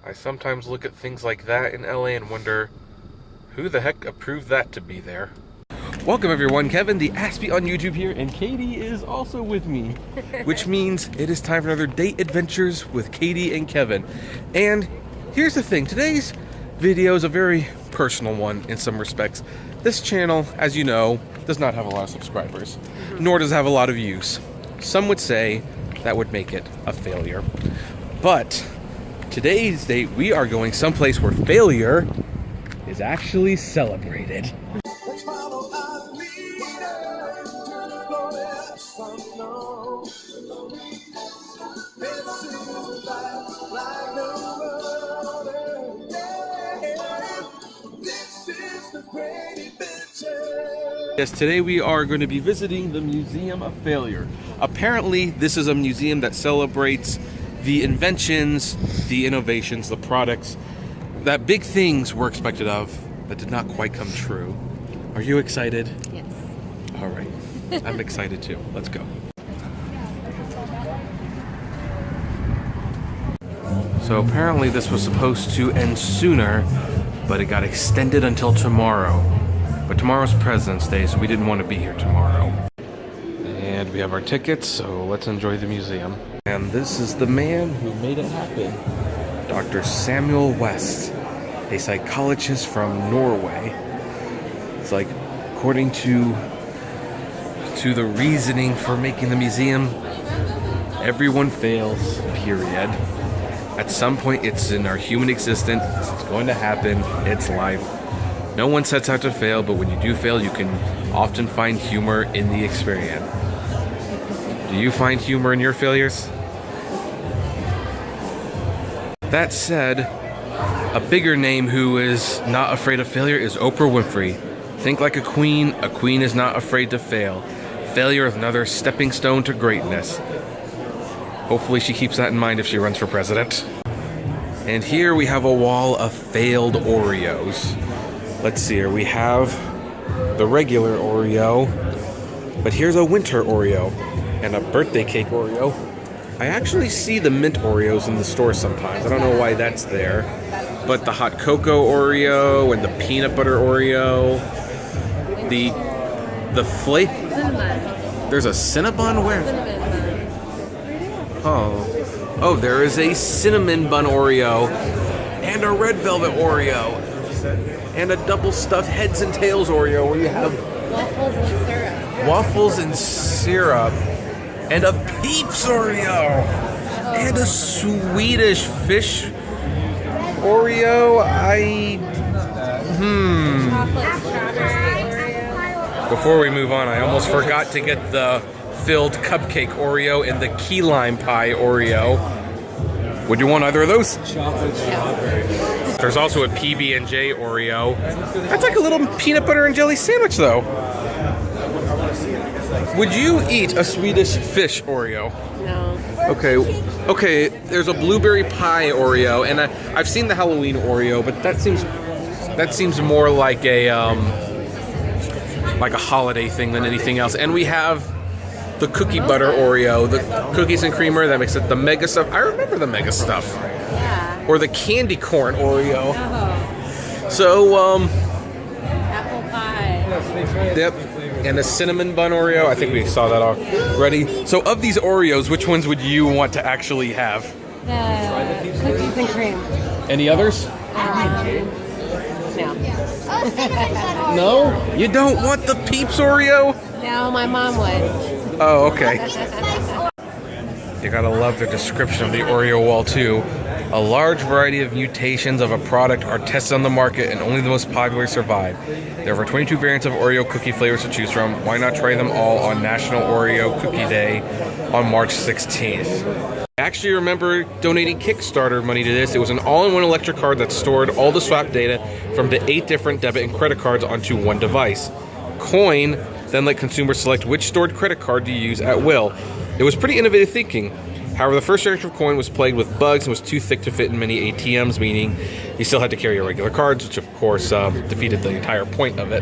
I sometimes look at things like that in LA and wonder, who the heck approved that to be there? Welcome everyone, Kevin, the Aspie on YouTube here, and Katie is also with me, which means it is time for another Date Adventures with Katie and Kevin. And here's the thing, today's video is a very personal one in some respects. This channel, as you know, does not have a lot of subscribers, nor does it have a lot of views. Some would say that would make it a failure. But today's date, we are going someplace where failure is actually celebrated. Yes, today we are going to be visiting the Museum of Failure. Apparently, this is a museum that celebrates the inventions, the innovations, the products that big things were expected of that did not quite come true. Are you excited? Yes. All right. I'm excited too. Let's go. So apparently this was supposed to end sooner, but it got extended until tomorrow. But tomorrow's President's Day, so we didn't want to be here tomorrow. And we have our tickets, so let's enjoy the museum. And this is the man who made it happen. Dr. Samuel West, a psychologist from Norway. It's like, according to the reasoning for making the museum, everyone fails, period. At some point, it's in our human existence, it's going to happen, it's life. No one sets out to fail, but when you do fail, you can often find humor in the experience. Do you find humor in your failures? That said, a bigger name who is not afraid of failure is Oprah Winfrey. Think like a queen is not afraid to fail. Failure is another stepping stone to greatness. Hopefully she keeps that in mind if she runs for president. And here we have a wall of failed Oreos. Let's see here, we have the regular Oreo, but here's a winter Oreo and a birthday cake Oreo. I actually see the mint Oreos in the store sometimes. I don't know why that's there. But the hot cocoa Oreo and the peanut butter Oreo, the flake. Cinnamon. There's a Cinnabon where? Cinnamon bun. Oh, there is a cinnamon bun Oreo and a red velvet Oreo and a double stuffed heads and tails Oreo where you have waffles and syrup and a Peeps Oreo and a Swedish fish Oreo. Before we move on, I almost forgot to get the filled cupcake Oreo and the key lime pie Oreo. Would you want either of those? Chocolate strawberry. There's also a PB&J Oreo. That's like a little peanut butter and jelly sandwich though. Would you eat a Swedish fish Oreo? No. Okay, there's a blueberry pie Oreo, and I've seen the Halloween Oreo, but that seems more like a holiday thing than anything else. And we have the cookie butter Oreo, the cookies and creamer that makes it the mega stuff. I remember the mega stuff. Yeah. Or the candy corn Oreo. Oh. So, Apple pie. yep. And the cinnamon bun Oreo, I think we saw that already. So of these Oreos, which ones would you want to actually have? The cookies and cream. Any others? No. No? You don't want the Peeps Oreo? No, my mom would. Oh, okay. You gotta love the description of the Oreo wall too. A large variety of mutations of a product are tested on the market and only the most popular survive. There are 22 variants of Oreo cookie flavors to choose from. Why not try them all on National Oreo Cookie Day on March 16th? I actually remember donating Kickstarter money to this. It was an all-in-one electric card that stored all the swap data from the 8 different debit and credit cards onto one device. Coin then let consumers select which stored credit card to use at will. It was pretty innovative thinking. However, the first generation of Coin was plagued with bugs and was too thick to fit in many ATMs, meaning you still had to carry your regular cards, which of course defeated the entire point of it.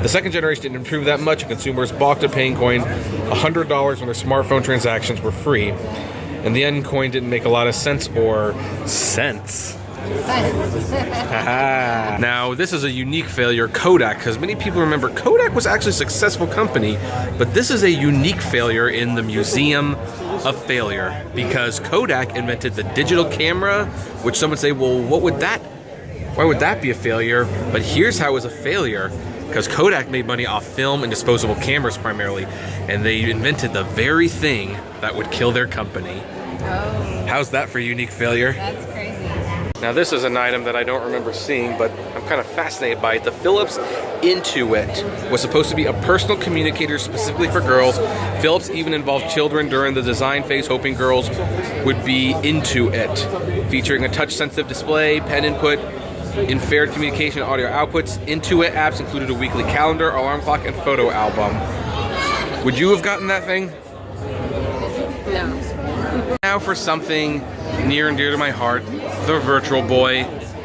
The second generation didn't improve that much, and consumers balked at paying Coin $100 when their smartphone transactions were free. And the end coin didn't make a lot of sense or sense. Now, this is a unique failure, Kodak, because many people remember Kodak was actually a successful company, but this is a unique failure in the Museum of Failure, because Kodak invented the digital camera, which some would say, well, why would that be a failure? But here's how it was a failure, because Kodak made money off film and disposable cameras primarily, and they invented the very thing that would kill their company. Oh, How's that for a unique failure? that's crazy. Now this is an item that I don't remember seeing, but I'm kind of fascinated by it. The Philips Intuit was supposed to be a personal communicator specifically for girls. Philips even involved children during the design phase, hoping girls would be into it. Featuring a touch-sensitive display, pen input, infrared communication audio outputs, Intuit apps included a weekly calendar, alarm clock, and photo album. Would you have gotten that thing? No. Now for something near and dear to my heart, the Virtual Boy,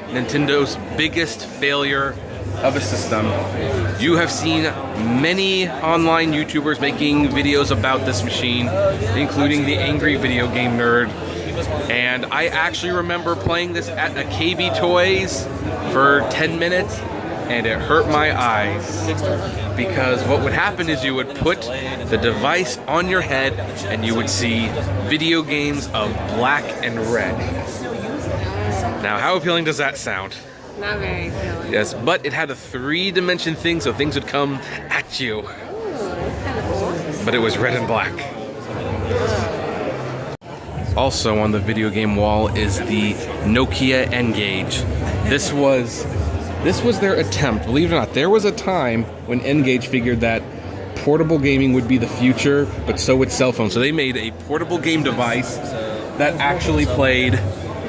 Nintendo's biggest failure of a system. You have seen many online YouTubers making videos about this machine, including the Angry Video Game Nerd. And I actually remember playing this at a KB Toys for 10 minutes, and it hurt my eyes. Because what would happen is you would put the device on your head and you would see video games of black and red. Now, how appealing does that sound? Not very appealing. Yes, but it had a 3-dimension thing, so things would come at you. Ooh, that's kind of cool. But it was red and black. Also on the video game wall is the Nokia N-Gage. This was their attempt. Believe it or not, there was a time when N-Gage figured that portable gaming would be the future, but so would cell phones. So they made a portable game device that actually played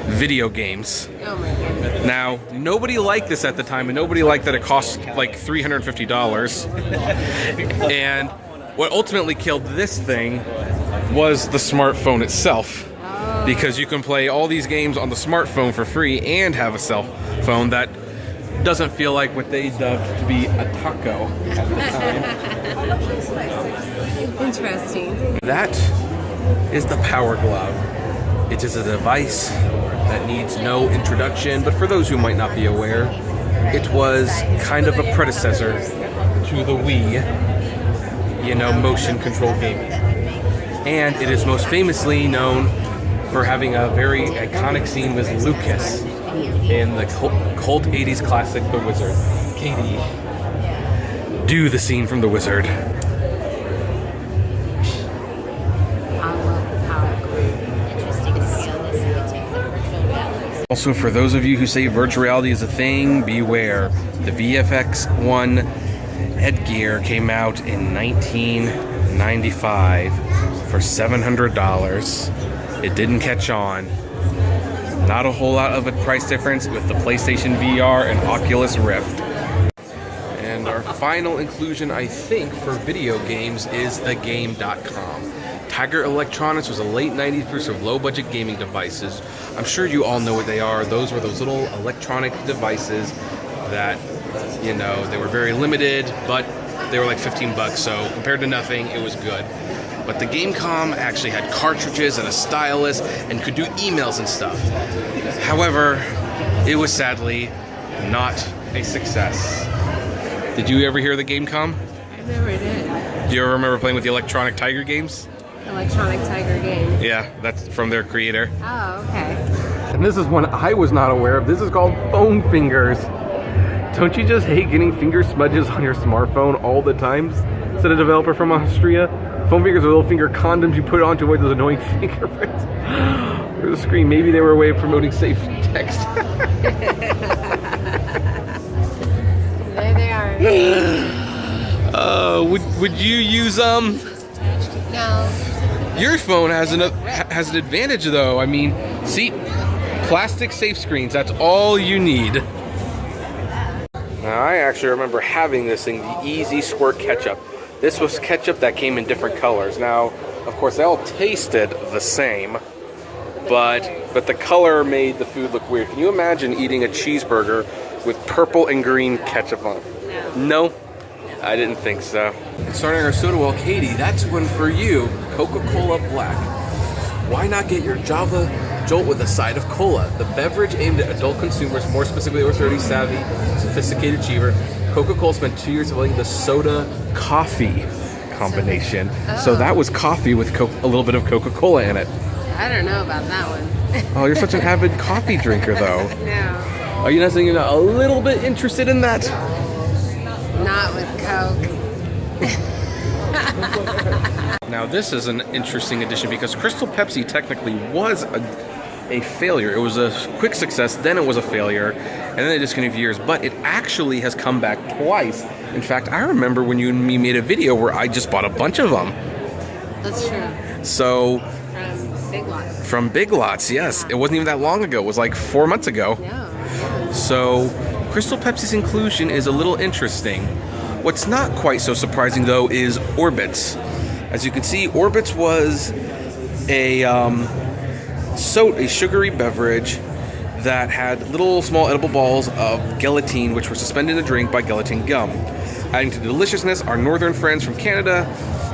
video games. Oh my goodness. Now, nobody liked this at the time, and nobody liked that it cost like $350. And what ultimately killed this thing was the smartphone itself. Because you can play all these games on the smartphone for free and have a cell phone that doesn't feel like what they dubbed to be a taco at the time. Interesting. That is the Power Glove. It is a device that needs no introduction, but for those who might not be aware, it was kind of a predecessor to the Wii, motion control gaming. And it is most famously known for having a very iconic scene with Lucas in the cult 80s classic The Wizard. Katie, do the scene from The Wizard. I love the Power Glove. Interesting to see on this. Also, for those of you who say virtual reality is a thing, beware. The VFX-1 headgear came out in 1995 for $700. It didn't catch on. Not a whole lot of a price difference with the PlayStation VR and Oculus Rift. And our final inclusion, I think, for video games is the Game.com. Tiger Electronics was a late 90s producer of low-budget gaming devices. I'm sure you all know what they are. Those were those little electronic devices that, they were very limited, but they were like $15, so compared to nothing, it was good. But the Gamecom actually had cartridges and a stylus and could do emails and stuff. However, it was sadly not a success. Did you ever hear the Gamecom? I never did. Do you ever remember playing with the Electronic Tiger games? Electronic Tiger game. Yeah, that's from their creator. Oh, okay. And this is one I was not aware of. This is called Phone Fingers. Don't you just hate getting finger smudges on your smartphone all the time? Said a developer from Austria. Phone fingers are little finger condoms you put on to avoid those annoying fingerprints. Or the screen. Maybe they were a way of promoting safe text. There they are. Would you use No. Your phone has an advantage though. I mean, see, plastic safe screens. That's all you need. Now I actually remember having this thing, the Easy Squirt Ketchup. This was ketchup that came in different colors. Now, of course, they all tasted the same, but the color made the food look weird. Can you imagine eating a cheeseburger with purple and green ketchup on it? No, I didn't think so. Starting our soda well, Katie, that's one for you. Coca-Cola Black. why not get your Java Jolt with a side of cola? The beverage aimed at adult consumers, more specifically over 30 savvy, sophisticated achiever. Coca-Cola spent 2 years developing the soda coffee combination. So that was coffee with a little bit of Coca-Cola in it. I don't know about that one. Oh, you're such an avid coffee drinker, though. No, Are you not saying you're not a little bit interested in that? not with Coke. Now, this is an interesting addition because Crystal Pepsi technically was a failure. It was a quick success, then it was a failure, and then they discontinued for years, but it actually has come back twice. In fact, I remember when you and me made a video where I just bought a bunch of them. That's true. So, From Big Lots. from Big Lots, yes. It wasn't even that long ago. It was like 4 months ago. No. So, Crystal Pepsi's inclusion is a little interesting. What's not quite so surprising, though, is Orbits. As you can see, Orbits was a sugary beverage that had little small edible balls of gelatine, which were suspended in a drink by gelatin gum. Adding to the deliciousness, our northern friends from Canada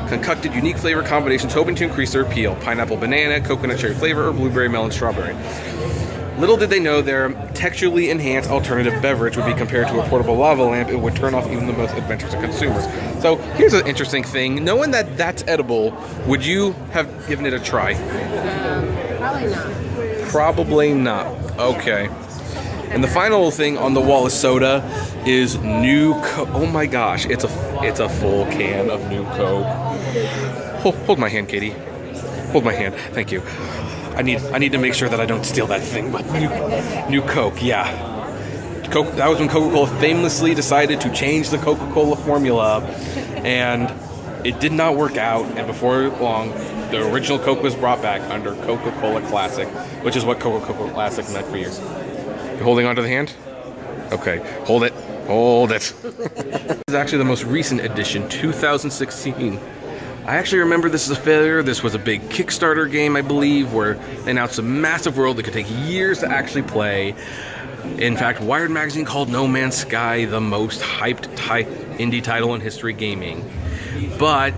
concocted unique flavor combinations hoping to increase their appeal: pineapple, banana, coconut cherry flavor, or blueberry, melon, strawberry. Little did they know their texturally enhanced alternative beverage would be compared to a portable lava lamp. It would turn off even the most adventurous of consumers. So here's an interesting thing. Knowing that that's edible, would you have given it a try? Probably not. Probably not. Okay. And the final thing on the wall of soda is new Coke. Oh my gosh, it's a full can of new Coke. Hold my hand, Katie. Hold my hand. Thank you. I need to make sure that I don't steal that thing. But new Coke, yeah. Coke. That was when Coca-Cola famously decided to change the Coca-Cola formula, and it did not work out. And before long, the original Coke was brought back under Coca-Cola Classic, which is what Coca-Cola Classic meant for years. You holding onto the hand? Okay, hold it. Hold it. This is actually the most recent edition, 2016. I actually remember this as a failure. This was a big Kickstarter game, I believe, where they announced a massive world that could take years to actually play. In fact, Wired Magazine called No Man's Sky the most hyped indie title in history gaming. But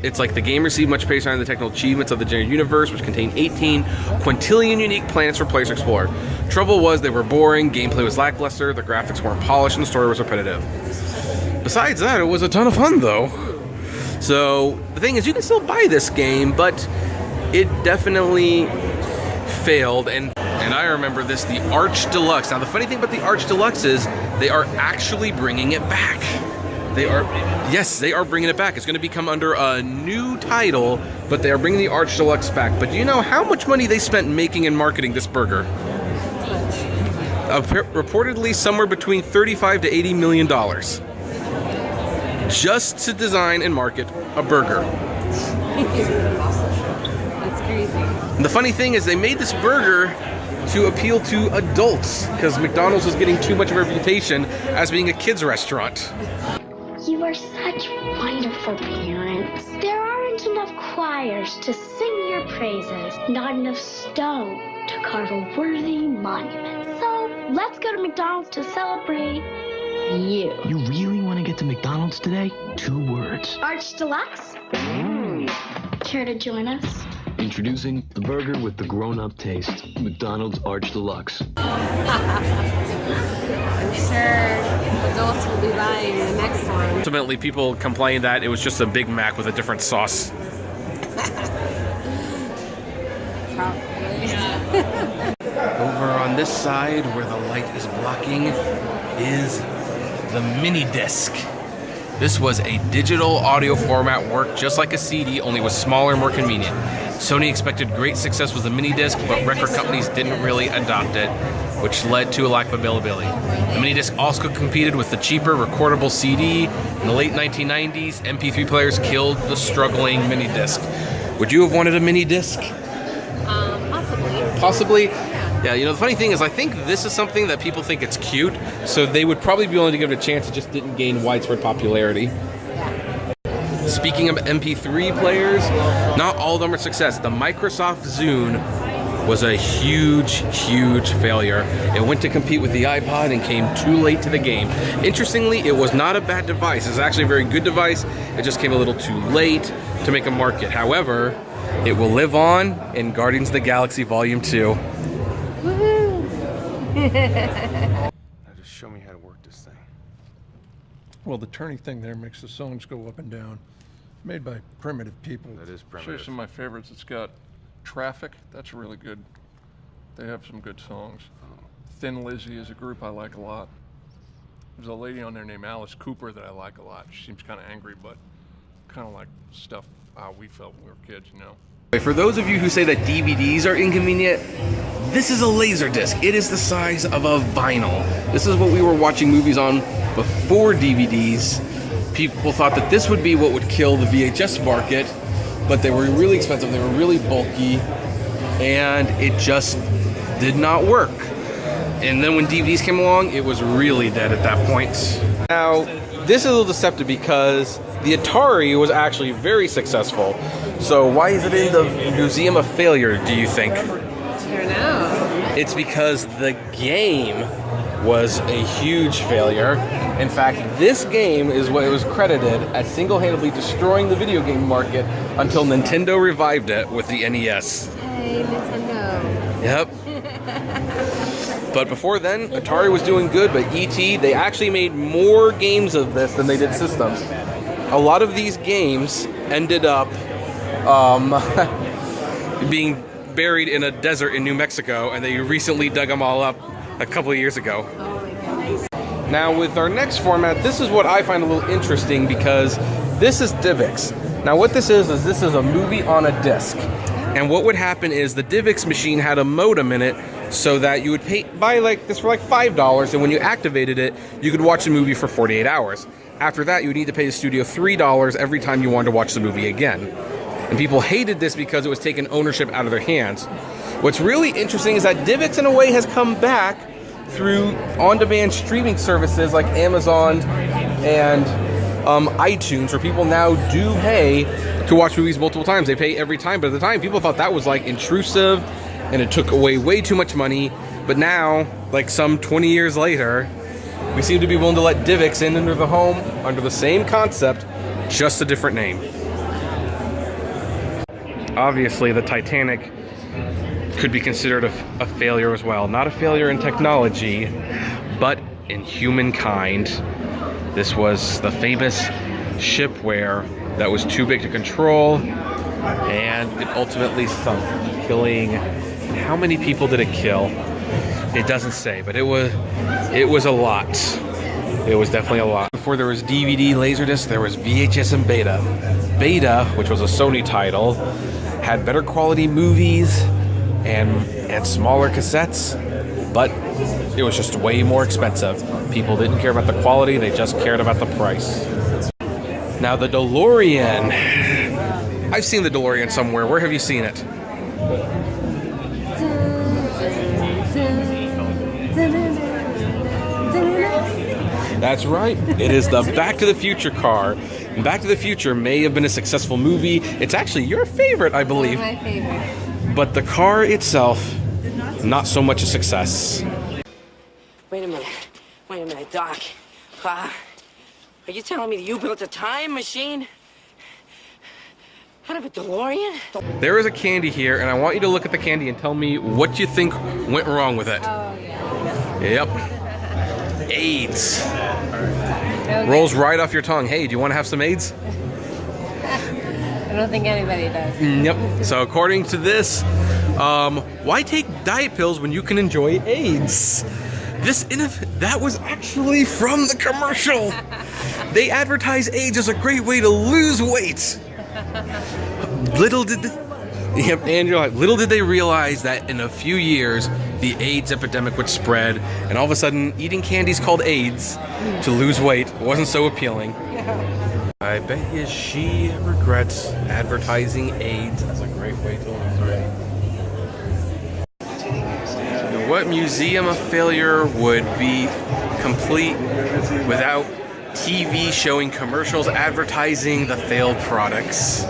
it's like the game received much praise on the technical achievements of the generated universe, which contained 18 quintillion unique planets for players to explore. Trouble was they were boring, gameplay was lackluster, the graphics weren't polished, and the story was repetitive. Besides that, it was a ton of fun, though. So the thing is, you can still buy this game, but it definitely failed. And I remember this, the Arch Deluxe. Now, the funny thing about the Arch Deluxe is they are actually bringing it back. They are bringing it back. It's going to become under a new title, but they are bringing the Arch Deluxe back. But do you know how much money they spent making and marketing this burger? Reportedly somewhere between $35 to $80 million. Just to design and market a burger. That's crazy. And the funny thing is they made this burger to appeal to adults because McDonald's was getting too much of a reputation as being a kids restaurant. You are such wonderful parents. There aren't enough choirs to sing your praises, not enough stone to carve a worthy monument. So let's go to McDonald's to celebrate you. You really want to get to McDonald's today? 2 words. Arch Deluxe? Care to join us? Introducing the burger with the grown-up taste. McDonald's Arch Deluxe. I'm sure adults will be buying the next one. Ultimately, people complained that it was just a Big Mac with a different sauce. Probably. Over on this side, where the light is blocking, is the mini disc. This was a digital audio format, worked just like a CD, only was smaller and more convenient. Sony expected great success with the mini disc, but record companies didn't really adopt it, which led to a lack of availability. The mini disc also competed with the cheaper recordable CD. In the late 1990s, MP3 players killed the struggling mini disc. Would you have wanted a mini disc? Possibly. Possibly. Yeah, you know, the funny thing is I think this is something that people think it's cute, so they would probably be willing to give it a chance. It just didn't gain widespread popularity. Speaking of MP3 players, not all of them are success. The Microsoft Zune was a huge, huge failure. It went to compete with the iPod and came too late to the game. Interestingly, it was not a bad device. It's actually a very good device. It just came a little too late to make a market. However, It will live on in Guardians of the Galaxy Volume 2. Now just show me how to work this thing. Well, the turning thing there makes the songs go up and down. Made by primitive people. That is Show you primitive. some of my favorites. It's got Traffic. That's really good. They have some good songs. Thin Lizzy is a group I like a lot. There's a lady on there named Alice Cooper that I like a lot. She seems kind of angry, but kind of like stuff we felt when we were kids, you know. For those of you who say that DVDs are inconvenient, this is a Laserdisc. It is the size of a vinyl. This is what we were watching movies on before DVDs. People thought that this would be what would kill the VHS market, but they were really expensive, they were really bulky, and it just did not work. And then when DVDs came along, it was really dead at that point. Now, this is a little deceptive because the Atari was actually very successful. So why is it in the Museum of Failure, do you think? I don't know. It's because the game was a huge failure. In fact, this game is what it was credited as single-handedly destroying the video game market until Nintendo revived it with the NES. Hey, Nintendo. Yep. But before then, Atari was doing good, but E.T., they actually made more games of this than they did systems. A lot of these games ended up being buried in a desert in New Mexico, and they recently dug them all up a couple of years ago. Now with our next format, this is what I find a little interesting because this is DivX. Now what this is this is a movie on a disc. And what would happen is the DivX machine had a modem in it so that you would buy like this for like $5, and when you activated it, you could watch the movie for 48 hours. After that, you would need to pay the studio $3 every time you wanted to watch the movie again. And people hated this because it was taking ownership out of their hands. What's really interesting is that DivX in a way has come back through on-demand streaming services like Amazon and iTunes, where people now do pay to watch movies multiple times. They pay every time, but at the time people thought that was like intrusive and it took away way too much money. But now, like some 20 years later, we seem to be willing to let DivX in under the home under the same concept, just a different name. Obviously, the Titanic could be considered a failure as well. Not a failure in technology, but in humankind. This was the famous shipware that was too big to control, and it ultimately sunk, killing... How many people did it kill? It doesn't say, but it was a lot. It was definitely a lot. Before there was DVD, Laserdisc, there was VHS and Beta. Beta, which was a Sony title, had better quality movies and smaller cassettes, but it was just way more expensive. People didn't care about the quality, they just cared about the price. Now the DeLorean. I've seen the DeLorean somewhere. Where have you seen it? That's right. It is the Back to the Future car. And Back to the Future may have been a successful movie. It's actually your favorite, I believe. One of my favorites. But the car itself, not so much a success. Wait a minute, Doc. Are you telling me that you built a time machine out of a DeLorean? There is a candy here, and I want you to look at the candy and tell me what you think went wrong with it. Oh, yeah. Yep. AIDS. Okay. Rolls right off your tongue. Hey, do you want to have some AIDS? I don't think anybody does. Yep. So according to this, why take diet pills when you can enjoy AIDS? That was actually from the commercial. They advertise AIDS as a great way to lose weight. Little did they realize that in a few years, the AIDS epidemic would spread, and all of a sudden, eating candies called AIDS to lose weight wasn't so appealing. I bet you she regrets advertising AIDS as a great way to lose weight. What Museum of Failure would be complete without TV showing commercials advertising the failed products?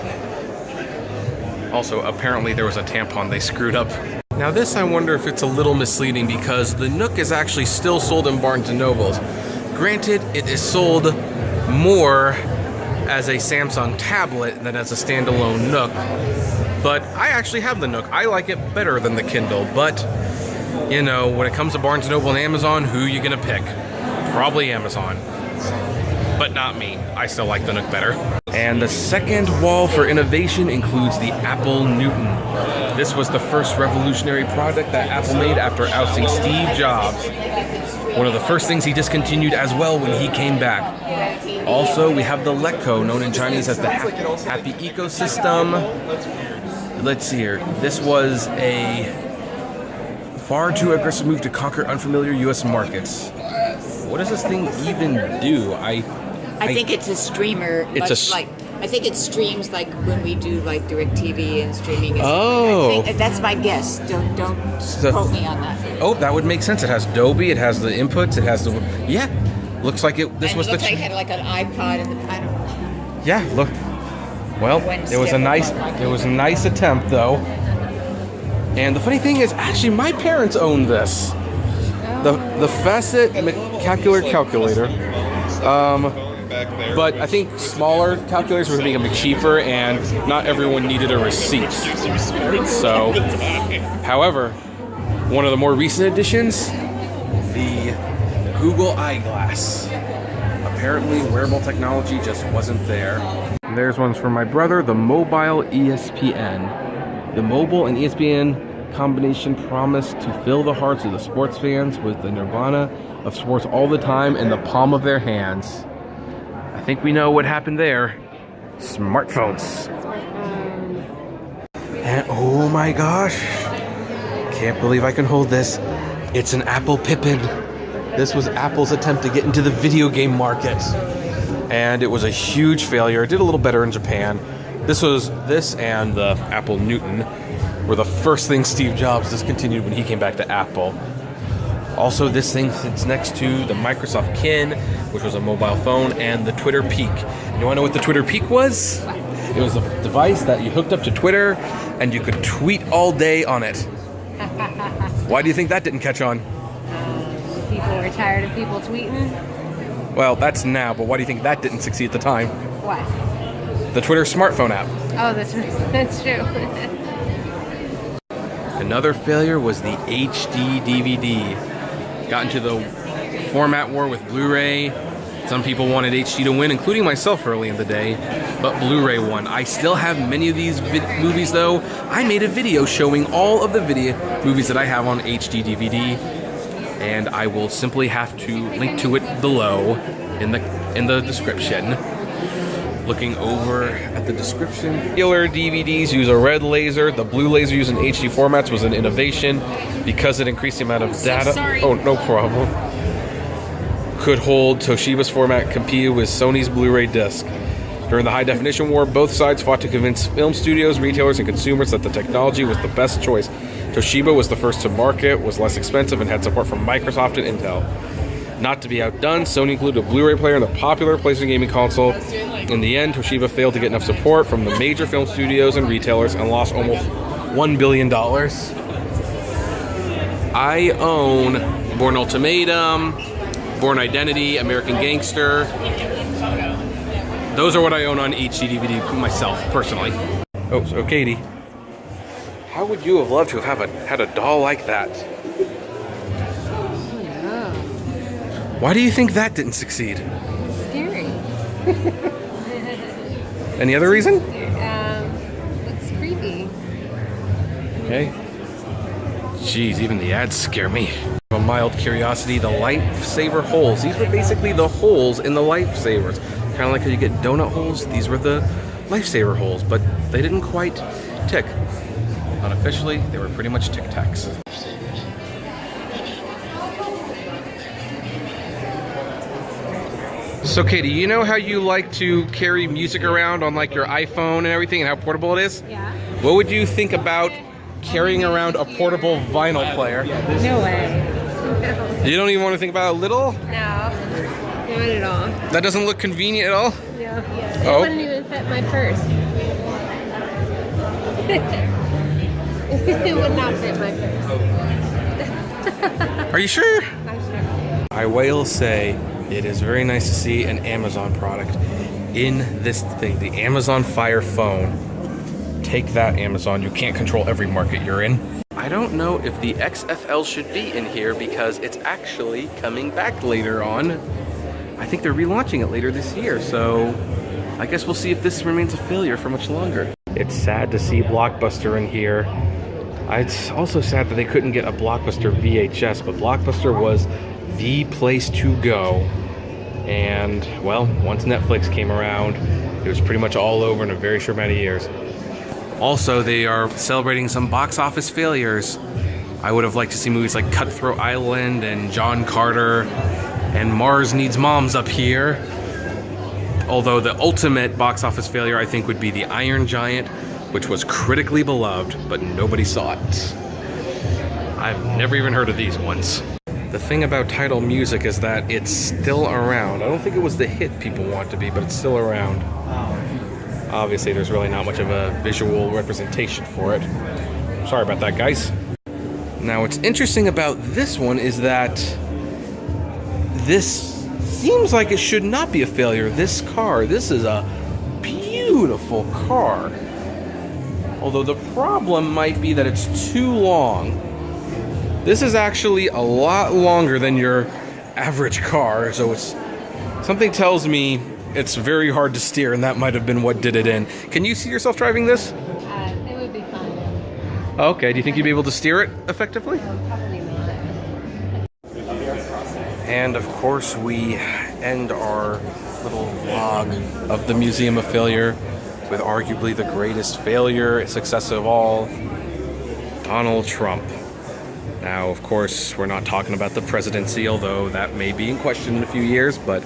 Also, apparently there was a tampon they screwed up. Now this, I wonder if it's a little misleading because the Nook is actually still sold in Barnes & Nobles. Granted, it is sold more as a Samsung tablet than as a standalone Nook. but I actually have the Nook. I like it better than the Kindle, but you know, when it comes to Barnes & Noble and Amazon, who you gonna pick? Probably Amazon, but not me. I still like the Nook better. And the second wall for innovation includes the Apple Newton. This was the first revolutionary product that Apple made after ousting Steve Jobs. One of the first things he discontinued as well when he came back. Also, we have the Letco, known in Chinese as the Happy Ecosystem. Let's see here. This was a far too aggressive move to conquer unfamiliar US markets. What does this thing even do? I think it's a streamer. I think it streams like when we do like DirecTV and streaming. And Oh. I think that's my guess. Don't quote me on that. Oh, that would make sense. It has Dolby, it has the inputs, it has the... Yeah, looks like it. This And was it the... looks like it had like an iPod in the... I don't know. Yeah, look. Well, it was a nice attempt though. And the funny thing is, actually, my parents owned this. The Facet calculator. But I think smaller calculators were becoming cheaper, and not everyone needed a receipt. So, however, one of the more recent additions, the Google Eyeglass. Apparently, wearable technology just wasn't there. There's ones for my brother, the mobile ESPN. The mobile and ESPN combination promised to fill the hearts of the sports fans with the nirvana of sports all the time in the palm of their hands. I think we know what happened there. Smartphones. And oh my gosh, can't believe I can hold this. It's an Apple Pippin. This was Apple's attempt to get into the video game market, and it was a huge failure. It did a little better in Japan. This and the Apple Newton were the first things Steve Jobs discontinued when he came back to Apple. Also, this thing sits next to the Microsoft Kin, which was a mobile phone, and the Twitter Peak. You want to know what the Twitter Peak was? It was a device that you hooked up to Twitter, and you could tweet all day on it. Why do you think that didn't catch on? People were tired of people tweeting. Well, that's now, but why do you think that didn't succeed at the time? What? The Twitter smartphone app. Oh, that's true. Another failure was the HD DVD. Got into the format war with Blu-ray. Some people wanted HD to win, including myself early in the day, but Blu-ray won. I still have many of these movies though. I made a video showing all of the movies that I have on HD DVD, and I will simply have to link to it below in the description. Looking over at the description, regular DVDs use a red laser. The blue laser used in HD formats was an innovation because it increased the amount of data. sorry. Oh, no problem. Could hold Toshiba's format compete with Sony's Blu-ray disc. During the high definition war, both sides fought to convince film studios, retailers, and consumers that the technology was the best choice. Toshiba was the first to market, was less expensive, and had support from Microsoft and Intel. Not to be outdone, Sony included a Blu-ray player in the popular PlayStation gaming console. In the end, Toshiba failed to get enough support from the major film studios and retailers and lost almost $1 billion. I own Bourne Ultimatum, Bourne Identity, American Gangster. Those are what I own on HD DVD myself, personally. Oh, so Katie, how would you have loved to have had a doll like that? Why do you think that didn't succeed? Scary. Any other reason? Looks creepy. Okay. Jeez, even the ads scare me. A mild curiosity, the lifesaver holes. These were basically the holes in the lifesavers. Kind of like how you get donut holes. These were the lifesaver holes, but they didn't quite tick. Unofficially, they were pretty much Tic Tacs. So Katie, you know how you like to carry music around on like your iPhone and everything and how portable it is? Yeah. What would you think about carrying around a portable vinyl player? No way. You don't even want to think about a little? No. Not at all. That doesn't look convenient at all? No. It Oh. wouldn't even fit my purse. It would not fit my purse. Are you sure? I'm sure. I will say it is very nice to see an Amazon product in this thing, the Amazon Fire Phone. Take that, Amazon. You can't control every market you're in. I don't know if the XFL should be in here because it's actually coming back later on. I think they're relaunching it later this year, so I guess we'll see if this remains a failure for much longer. It's sad to see Blockbuster in here. It's also sad that they couldn't get a Blockbuster VHS, but Blockbuster was the place to go. And, well, once Netflix came around, it was pretty much all over in a very short amount of years. Also, they are celebrating some box office failures. I would have liked to see movies like Cutthroat Island and John Carter and Mars Needs Moms up here. Although the ultimate box office failure, I think, would be The Iron Giant, which was critically beloved, but nobody saw it. I've never even heard of these ones. The thing about Tidal Music is that it's still around. I don't think it was the hit people want to be, but it's still around. Obviously, there's really not much of a visual representation for it. Sorry about that, guys. Now, what's interesting about this one is that this seems like it should not be a failure. This is a beautiful car. Although the problem might be that it's too long. This is actually a lot longer than your average car, so something tells me it's very hard to steer, and that might have been what did it in. Can you see yourself driving this? It would be fun. Okay, do you think you'd be able to steer it effectively? Probably not. And of course, we end our little vlog of the Museum of Failure with arguably the greatest failure, success of all, Donald Trump. Now, of course, we're not talking about the presidency, although that may be in question in a few years, but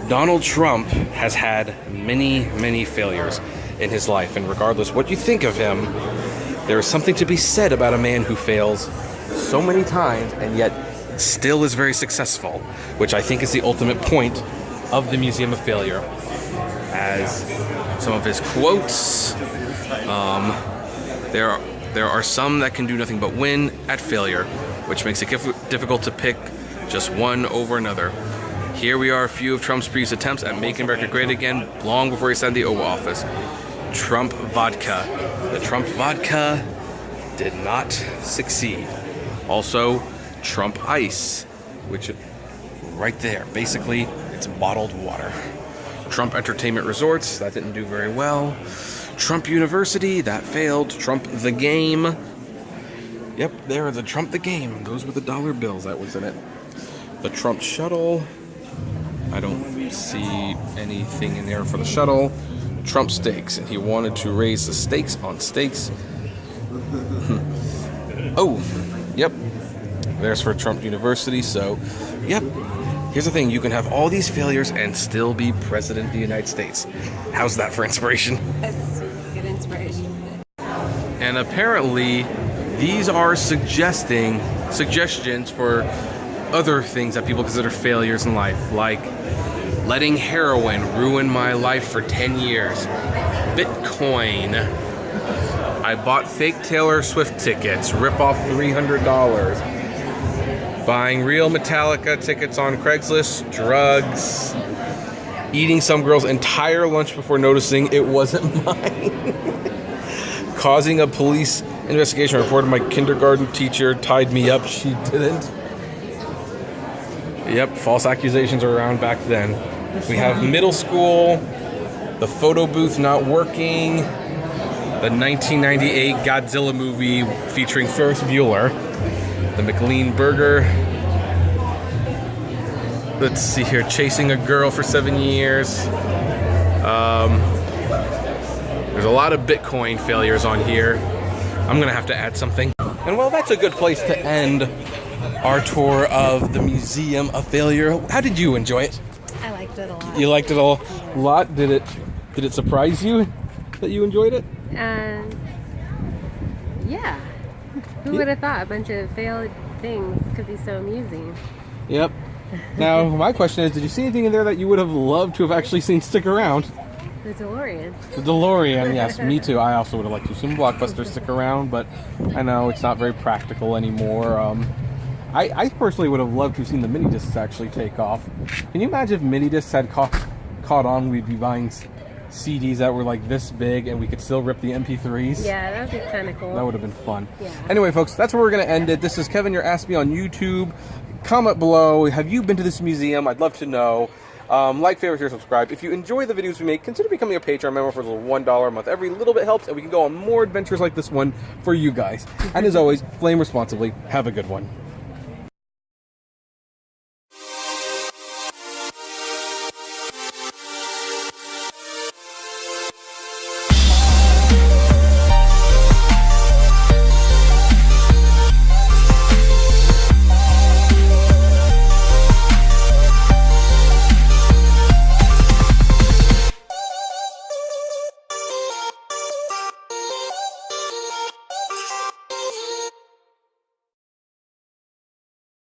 Donald Trump has had many, many failures in his life, and regardless what you think of him, there is something to be said about a man who fails so many times and yet still is very successful, which I think is the ultimate point of the Museum of Failure. As some of his quotes, there are some that can do nothing but win at failure, which makes it difficult to pick just one over another. Here we are, a few of Trump's previous attempts at making America great again, long before he signed the Oval Office. Trump vodka. The Trump vodka did not succeed. Also, Trump ice, which right there, basically, it's bottled water. Trump Entertainment Resorts, that didn't do very well. Trump University, that failed. Trump the Game. Yep, there, the Trump the Game. Those were the dollar bills that was in it. The Trump Shuttle. I don't see anything in there for the shuttle. Trump Steaks, and he wanted to raise the stakes on steaks. Oh, yep. There's for Trump University, so, yep. Here's the thing, you can have all these failures and still be president of the United States. How's that for inspiration? That's good inspiration. And apparently, these are suggestions for other things that people consider failures in life, like letting heroin ruin my life for 10 years. Bitcoin. I bought fake Taylor Swift tickets, rip off $300. Buying real Metallica tickets on Craigslist, drugs, eating some girl's entire lunch before noticing it wasn't mine. Causing a police investigation report. My kindergarten teacher tied me up, she didn't. Yep, false accusations are around back then. We have middle school, the photo booth not working, the 1998 Godzilla movie featuring Ferris Bueller, the McLean Burger. Let's see here, chasing a girl for 7 years. There's a lot of Bitcoin failures on here. I'm gonna have to add something. And well, that's a good place to end our tour of the Museum of Failure. How did you enjoy it? I liked it a lot. You liked it a lot? Did it surprise you that you enjoyed it? Yeah. Who would have thought a bunch of failed things could be so amusing? Yep. Now, my question is, did you see anything in there that you would have loved to have actually seen stick around? The DeLorean. The DeLorean, yes, me too. I also would have liked to see Blockbuster stick around, but I know it's not very practical anymore. I personally would have loved to have seen the mini discs actually take off. Can you imagine if mini discs had caught on? We'd be buying CDs that were like this big and we could still rip the MP3s. Yeah, that would be kind of cool. That would have been fun. Yeah. Anyway, folks, that's where we're going to end it. This is Kevin, your Ask Me on YouTube. Comment below. Have you been to this museum? I'd love to know. Like, favorite, share, subscribe. If you enjoy the videos we make, consider becoming a Patreon member for a little $1 a month. Every little bit helps, and we can go on more adventures like this one for you guys. And as always, flame responsibly. Have a good one.